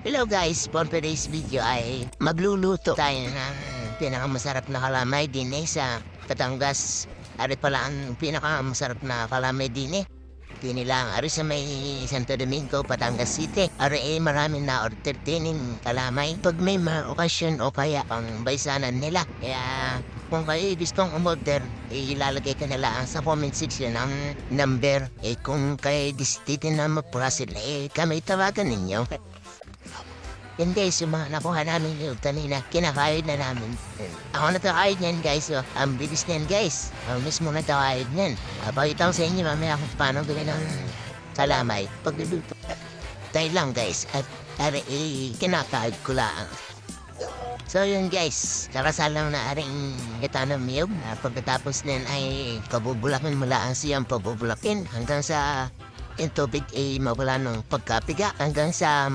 Hello guys, for today's video ay magluluto tayo ng pinakamasarap na kalamay din sa Batangas. Ari pala ang pinakamasarap na kalamay din Dini lang, ari sa may Santo Domingo, Batangas City. Ari maraming na order din kalamay. Pag may mga okasyon o kaya pang baysanan nila. Kaya kung kayo gustong umorder, ilalagay ka nila sa comment section ng number. Kung kayo disitin na maprasil, kami tawagan ninyo. Yan guys, yung mga nakuha namin yung kanina, kinakain na namin. Ako natakain yan guys, ang bilis niyan guys. Ang mismo natakain yan. Pakita ko sa inyo mamaya kung paano gawin ng kalamay. Pagluluto. Dahil lang guys, at kinakain ko lang. So yun guys, kakasalang na aring itanong niyog. Pagkatapos din ay kabubulakin mo lang siyang pabubulakin hanggang sa yung tubig ay mawala ng pagkapiga hanggang sa